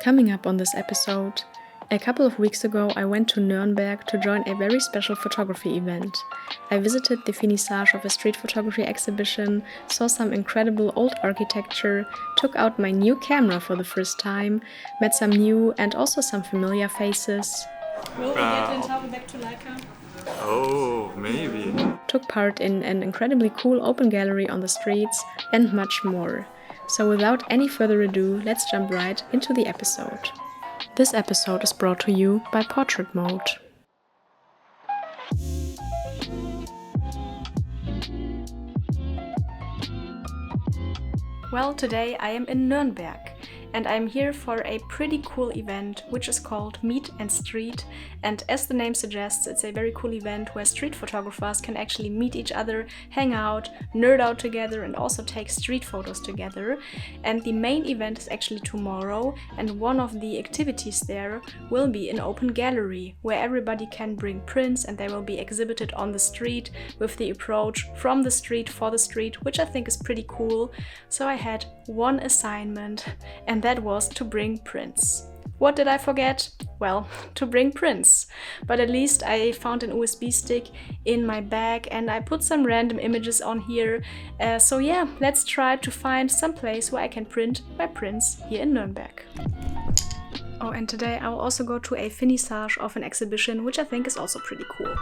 Coming up on this episode, a couple of weeks ago I went to Nürnberg to join a very special photography event. I visited the finissage of a street photography exhibition, saw some incredible old architecture, took out my new camera for the first time, met some new and also some familiar faces. Will we get in time back to Leica? Oh, maybe. Took part in an incredibly cool open gallery on the streets and much more. So without any further ado, let's jump right into the episode. This episode is brought to you by Portrait Mode. Well, today I am in Nürnberg and I'm here for a pretty cool event which is called Meet&Street, and as the name suggests, it's a very cool event where street photographers can actually meet each other, hang out, nerd out together and also take street photos together. And the main event is actually tomorrow, and one of the activities there will be an open gallery where everybody can bring prints and they will be exhibited on the street with the approach from the street for the street, which I think is pretty cool. So I had one assignment, and that was to bring prints. What did I forget? Well, to bring prints. But at least I found an USB stick in my bag and I put some random images on here. So yeah, let's try to find some place where I can print my prints here in Nürnberg. Oh, and today I will also go to a finissage of an exhibition, which I think is also pretty cool.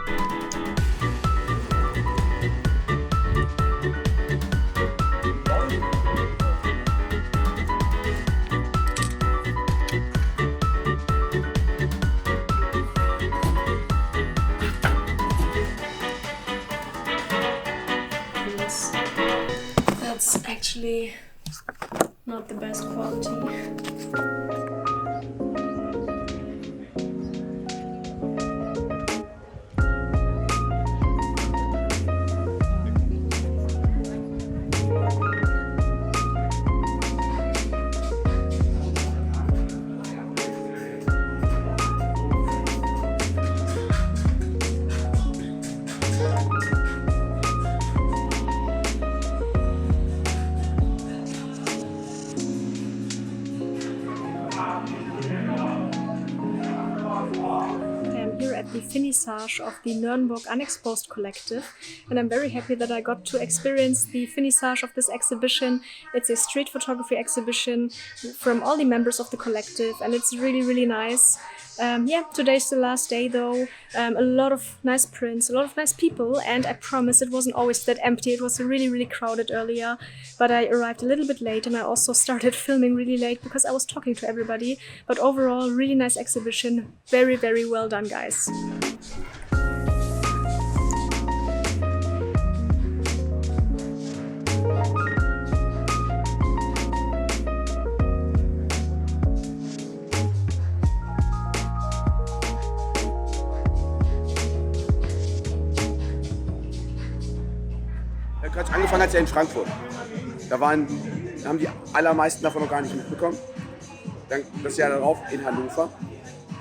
That's actually not the best quality. The finissage of the Nürnberg Unexposed Collective, and I'm very happy that I got to experience the finissage of this exhibition. It's a street photography exhibition from all the members of the collective, and it's really nice. Yeah, today's the last day though. A lot of nice prints, a lot of nice people, and I promise it wasn't always that empty. It was really crowded earlier, but I arrived a little bit late and I also started filming really late because I was talking to everybody. But overall, really nice exhibition. Very well done, guys. Angefangen hat es ja in Frankfurt. Da haben die allermeisten davon noch gar nicht mitbekommen. Dann das Jahr darauf in Hannover.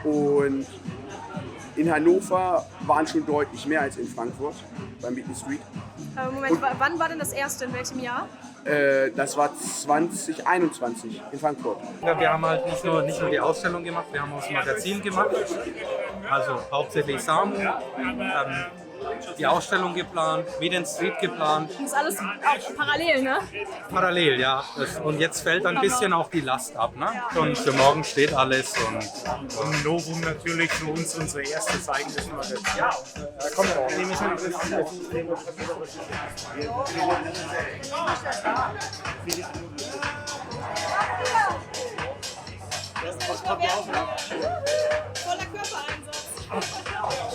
Und in Hannover waren schon deutlich mehr als in Frankfurt beim Meet&Street. Moment, wann war denn das erste? In welchem Jahr? Das war 2021 in Frankfurt. Ja, wir haben halt nicht nur die Ausstellung gemacht, wir haben auch das Magazin gemacht. Also hauptsächlich Samu. Die Ausstellung geplant, Meet&Street geplant. Das ist alles auch parallel, ne? Parallel, ja. Und jetzt fällt ein bisschen auch die Last ab, ne? Und für morgen steht alles. Und Novum natürlich für uns unsere erste Zeigen des Magazins. Ja, da kommt er auch. Voller Körpereinsatz.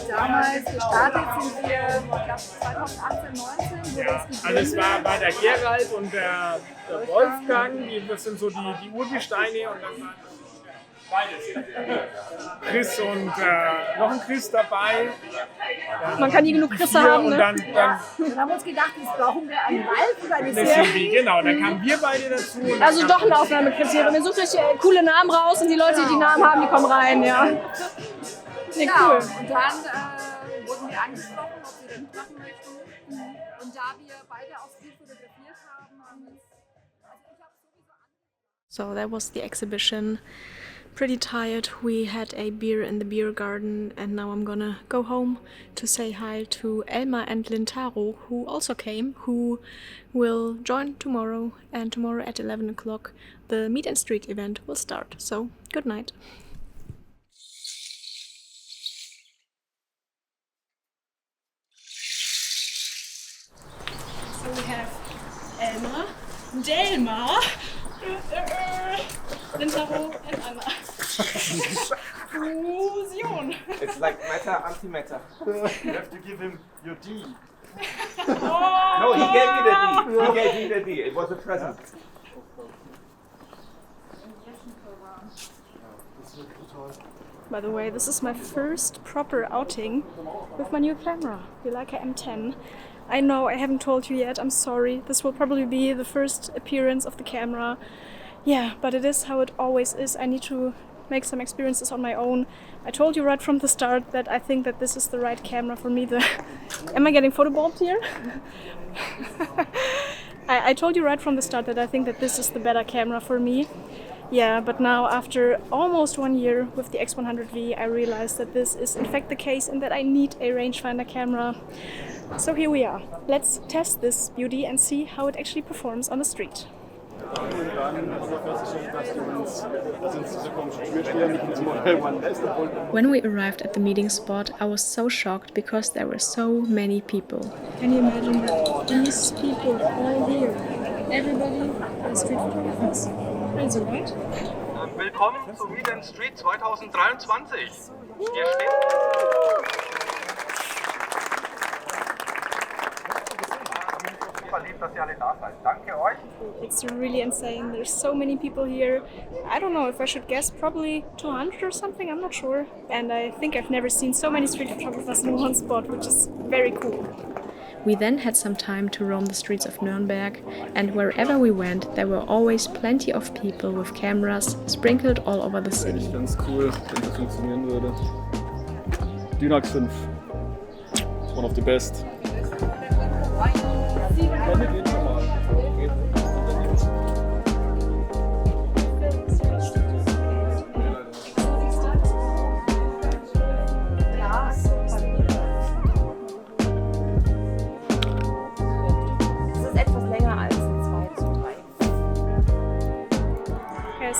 Damals gestartet sind wir, ich glaube 2018, 19, wo das Also es war der Gerald und der Wolfgang, das sind so die Urgesteine, und dann waren Chris und noch ein Chris dabei. Man kann nie genug Chrisse haben, ne? Und dann Wir haben uns gedacht, jetzt brauchen wir einen Ralf oder eine eine Silvi, genau, dann kamen wir beide dazu. Und Also doch ein Aufnahmekriterium. Ihr sucht euch coole Namen raus und die Leute, die die Namen haben, die kommen rein, ja. Nee, cool. Und dann wurden wir angesprochen, ob wir das machen möchten. Und da wir beide auch viel fotografiert haben, haben wir So that was the exhibition. pretty tired. We had a beer in the beer garden and now I'm gonna go home to say hi to Elmar and Lintaro, who also came, who will join tomorrow, and tomorrow at 11 o'clock the Meet&Street event will start. So, good night. So we have Elmar, Delmar, Lintaro and Anna. Fusion! It's like matter, antimatter. You have to give him your D. No, he gave me the D. He gave me the D. It was a present. By the way, this is my first proper outing with my new camera, the Leica M10. I know I haven't told you yet, I'm sorry. This will probably be the first appearance of the camera. Yeah, but it is how it always is. I need to make some experiences on my own. I told you right from the start that I think that this is the right camera for me. Am I getting photobombed here? I told you right from the start that I think that this is the better camera for me. Yeah, but now after almost 1 year with the X100V, I realized that this is in fact the case and that I need a rangefinder camera. So here we are. Let's test this beauty and see how it actually performs on the street. When we arrived at the meeting spot, I was so shocked because there were so many people. Can you imagine that these people all here? Everybody are street photographers. Crazy, right? Willkommen zu Meet&Street 2023. Hier steht... Verliebt, dass ihr alle da seid. Danke euch. It's really insane. There's so many people here. I don't know if I should guess, probably 200 or something, I'm not sure. And I think I've never seen so many street photographers in one spot, which is very cool. We then had some time to roam the streets of Nürnberg, and wherever we went, there were always plenty of people with cameras sprinkled all over the city. Ganz cool, wenn das funktionieren würde. Dynax 5. One of the best.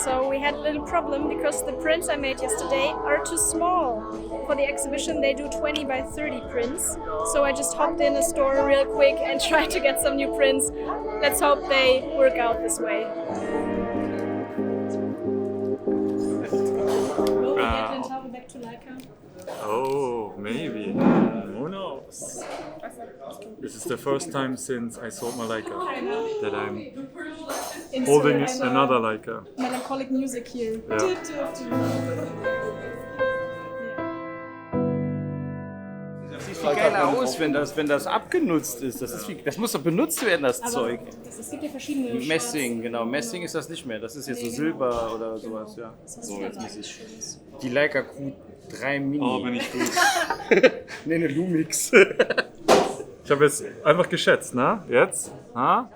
So we had a little problem because the prints I made yesterday are too small. For the exhibition they do 20 by 30 prints. So I just hopped in a store real quick and tried to get some new prints. Let's hope they work out this way. Will we get Lintaro back to Leica? Oh, maybe. Who knows? This is the first time since I sold my Leica that I'm holding another Leica. Melancholic music here. Ja. Das sieht viel geiler aus, wenn das abgenutzt ist. Das muss doch benutzt werden, das Zeug. Es gibt ja verschiedene Messing, genau. Messing ist das nicht mehr. Das ist jetzt so Silber oder sowas, ja. So, jetzt muss ich. Die Leica Q3 Mini. Oh, bin ich gut. Nee, eine Lumix. Ich habe jetzt einfach geschätzt, ne? Jetzt? Ha?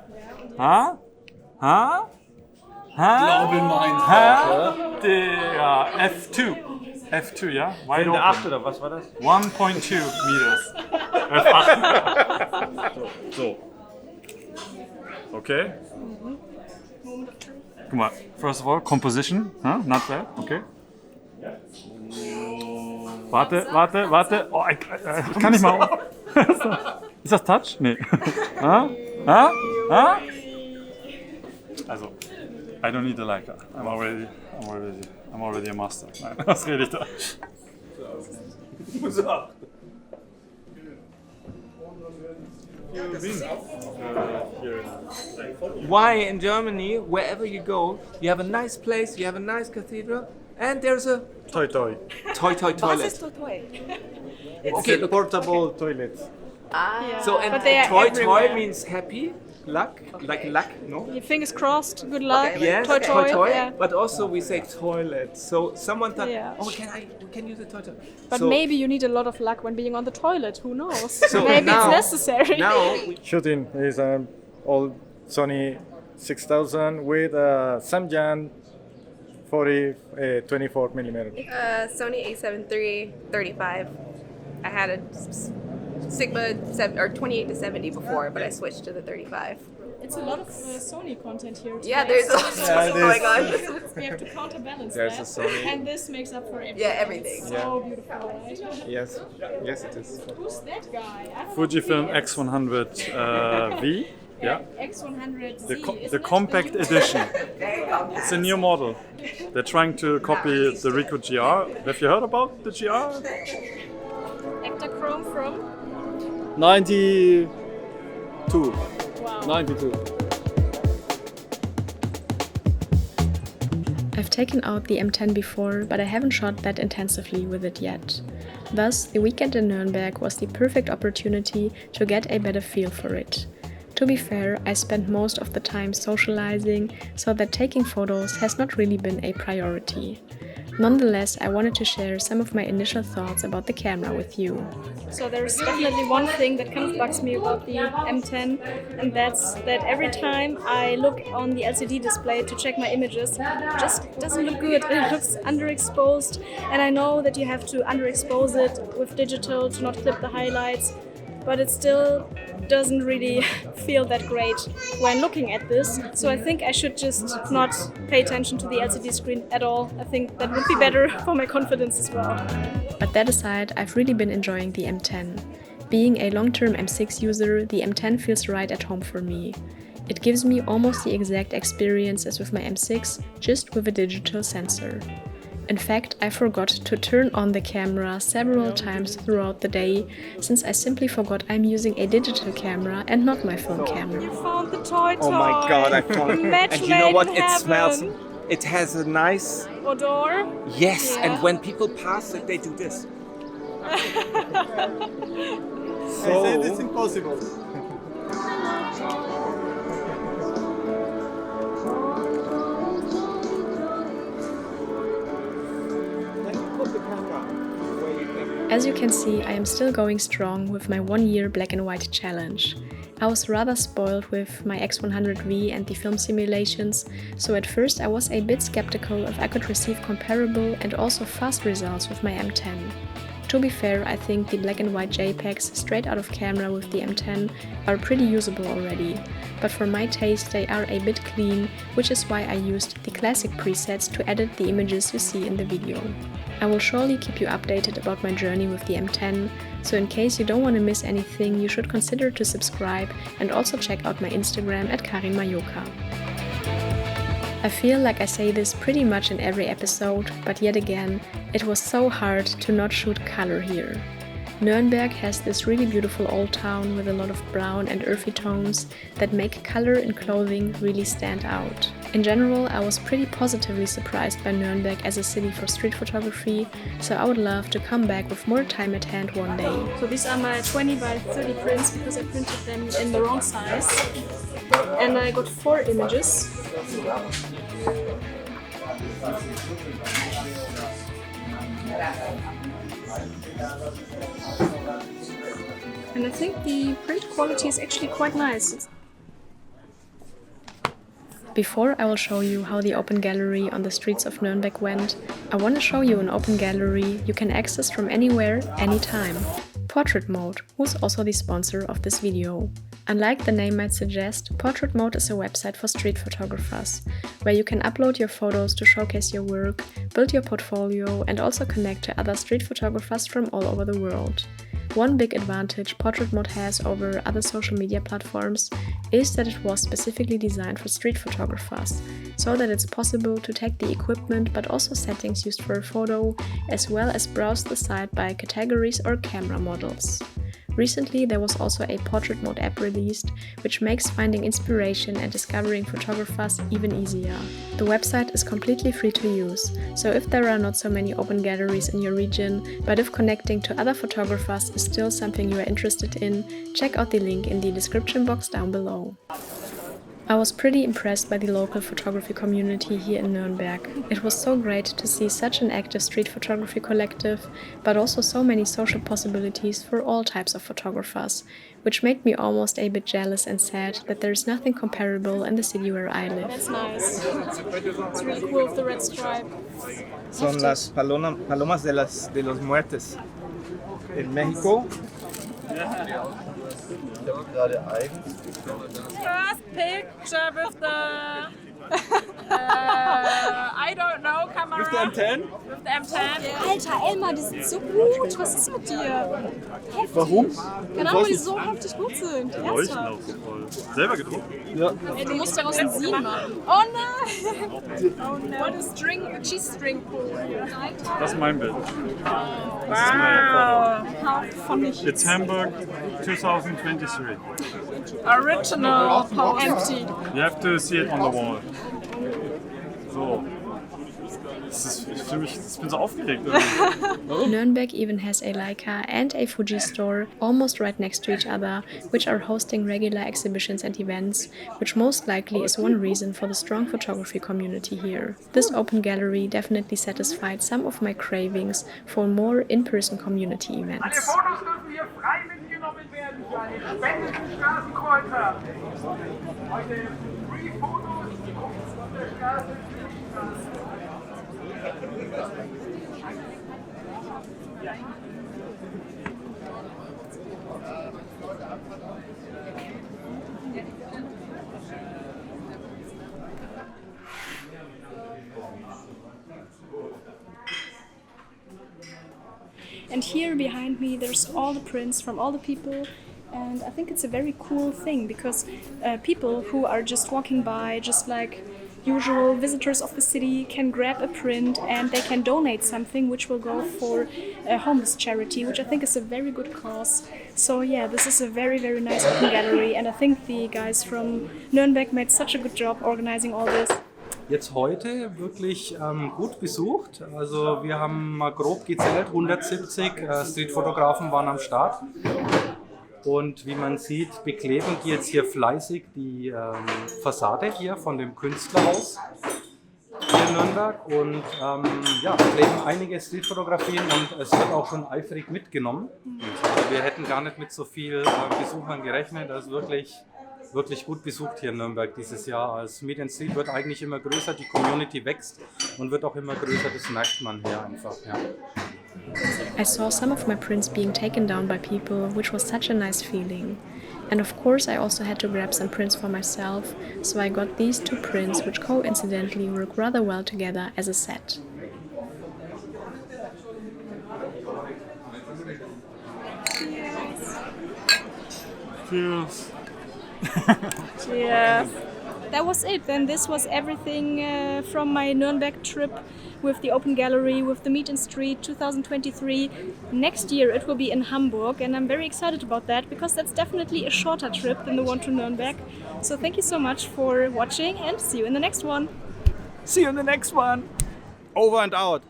Ha? Ha? Ha? Glaube meins. Ha? Der F2. F2, ja? Wide open. 8 oder was war das? 1.2 meters. F8. So. Okay. Guck mal, first of all, composition. Huh? Not bad, okay. Warte. Oh, ich kann nicht mal. Ist das Touch? Nee. Also, I don't need a Leica. I'm already a master. Nein, was rede ich da? Why in Germany, wherever you go, you have a nice place, you have a nice cathedral, and there's a Toy. toilet. It's Okay, a look. portable toilet. So and But they are toy everywhere. means happy, luck, like luck, no? Your fingers crossed, good luck. Yes, Toy. Yeah. But also we say toilet. So someone thought, Yeah. oh, we can use the toilet. But So- maybe you need a lot of luck when being on the toilet, who knows? So Maybe now- it's necessary. Now we Shooting is an old Sony 6000 with a Samyang 40, 24 millimeter. Sony A7 III 35. I had a Sigma 28 to 70 before, but I switched to the 35. It's a lot of Sony content here today. Yeah, there's a lot of Sony going on. We have to counterbalance There's that. a Sony. And this makes up for everything. Yeah, everything. It's so beautiful, right? Yes, yes it is. Who's that guy? I don't Fujifilm know. X100 V. Yeah. X100Z. The compact edition. It's a new model. They're trying to copy the Ricoh GR. Have you heard about the GR? Ektachrome from? 92. Wow. 92. I've taken out the M10 before, but I haven't shot that intensively with it yet. Thus, the weekend in Nürnberg was the perfect opportunity to get a better feel for it. To be fair, I spent most of the time socializing, so that taking photos has not really been a priority. Nonetheless, I wanted to share some of my initial thoughts about the camera with you. So there's definitely one thing that kind of bugs me about the M10, and that's that every time I look on the LCD display to check my images, it just doesn't look good. It looks underexposed, and I know that you have to underexpose it with digital to not clip the highlights, but it still doesn't really feel that great when looking at this. So I think I should just not pay attention to the LCD screen at all. I think that would be better for my confidence as well. But that aside, I've really been enjoying the M10. Being a long-term M6 user, the M10 feels right at home for me. It gives me almost the exact experience as with my M6, just with a digital sensor. In fact, I forgot to turn on the camera several times throughout the day, since I simply forgot I'm using a digital camera and not my phone camera. You found the toy. Oh my god, I found it. Match And you know what? made in It smells. heaven. It has a nice. Odor. Yes, Yeah. and when people pass it, they do this. I said it's impossible. As you can see, I am still going strong with my 1-year black and white challenge. I was rather spoiled with my X100V and the film simulations, so at first I was a bit skeptical if I could receive comparable and also fast results with my M10. To be fair, I think the black and white JPEGs straight out of camera with the M10 are pretty usable already, but for my taste they are a bit clean, which is why I used the classic presets to edit the images you see in the video. I will surely keep you updated about my journey with the M10, so in case you don't want to miss anything, you should consider to subscribe and also check out my Instagram at Karin Majoka. I feel like I say this pretty much in every episode, but yet again, it was so hard to not shoot color here. Nürnberg has this really beautiful old town with a lot of brown and earthy tones that make color in clothing really stand out. In general, I was pretty positively surprised by Nürnberg as a city for street photography, so I would love to come back with more time at hand one day. So these are my 20 by 30 prints because I printed them in the wrong size. And I got 4 images. And I think the print quality is actually quite nice. Before I will show you how the open gallery on the streets of Nürnberg went, I want to show you an open gallery you can access from anywhere, anytime. Portrait Mode, who's also the sponsor of this video. Unlike the name might suggest, Portrait Mode is a website for street photographers, where you can upload your photos to showcase your work, build your portfolio, and also connect to other street photographers from all over the world. One big advantage Portrait Mode has over other social media platforms is that it was specifically designed for street photographers, so that it's possible to tag the equipment but also settings used for a photo, as well as browse the site by categories or camera models. Recently, there was also a Portrait Mode app released, which makes finding inspiration and discovering photographers even easier. The website is completely free to use, so if there are not so many open galleries in your region, but if connecting to other photographers is still something you are interested in, check out the link in the description box down below. I was pretty impressed by the local photography community here in Nürnberg. It was so great to see such an active street photography collective, but also so many social possibilities for all types of photographers, which made me almost a bit jealous and sad that there is nothing comparable in the city where I live. That's nice. It's really cool with the red stripe. Son las palomas de los muertes. In Mexico. First picture with the I don't know, camera. With the M10? With the M10. Alter, Elmar, die sind so gut. Was ist mit dir? Heftig. Warum? Keine Ahnung, weil die so heftig gut sind. Ernsthaft. Selber gedruckt? Ja. Ey, du musst daraus ein Sie machen. Oh nein! Oh no. What a cheese string pull. Das ist mein Bild. Wow. How funny. It's Hamburg 2023. Original. How empty. You have to see it on the wall. So. Ich bin so aufgeregt. Nürnberg even has a Leica and a Fuji store almost right next to each other, which are hosting regular exhibitions and events, which most likely is one reason for the strong photography community here. This open gallery definitely satisfied some of my cravings for more in-person community events. Alle Fotos dürfen hier frei mitgenommen werden für eine Spende für Straßenkreuzer. Heute Free Fotos auf der Straße für die Straße. And here behind me there's all the prints from all the people, and I think it's a very cool thing because people who are just walking by, just like usual visitors of the city, can grab a print and they can donate something which will go for a homeless charity, which I think is a very good cause. So yeah, this is a very, very nice open gallery, and I think the guys from Nürnberg made such a good job organizing all this. Jetzt heute wirklich gut besucht. Also wir haben mal grob gezählt, 170 Streetfotografen waren am Start. Und wie man sieht, bekleben die jetzt hier fleißig die Fassade hier von dem Künstlerhaus hier in Nürnberg. Und ja, bekleben einige Streetfotografien und es wird auch schon eifrig mitgenommen. Also wir hätten gar nicht mit so viel Besuchern gerechnet. Das ist wirklich gut besucht hier in Nürnberg dieses Jahr. Das Meet&Street wird eigentlich immer größer, die Community wächst und wird auch immer größer, das merkt man hier einfach. Ja. I saw some of my prints being taken down by people, which was such a nice feeling. And of course I also had to grab some prints for myself, so I got these two prints which coincidentally work rather well together as a set. Cheers. Cheers. That was it. Then this was everything from my Nürnberg trip with the open gallery, with the Meet&Street 2023. Next year it will be in Hamburg, and I'm very excited about that because that's definitely a shorter trip than the one to Nürnberg. So thank you so much for watching and see you in the next one. See you in the next one. Over and out.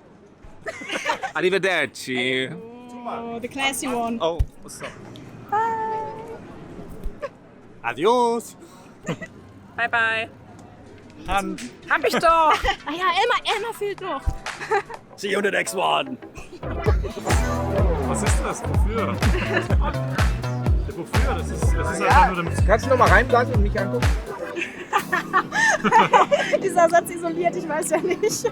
Arrivederci. Oh, the classy one. Oh, so. Adios. Bye bye. Hand. Hab ich doch. Ah ja, Elmar fehlt noch. See you in the next one. Was ist das? Wofür? Ja, wofür? Das ist einfach nur damit. Kannst du noch mal reinblasen und mich angucken? Dieser Satz isoliert, ich weiß ja nicht.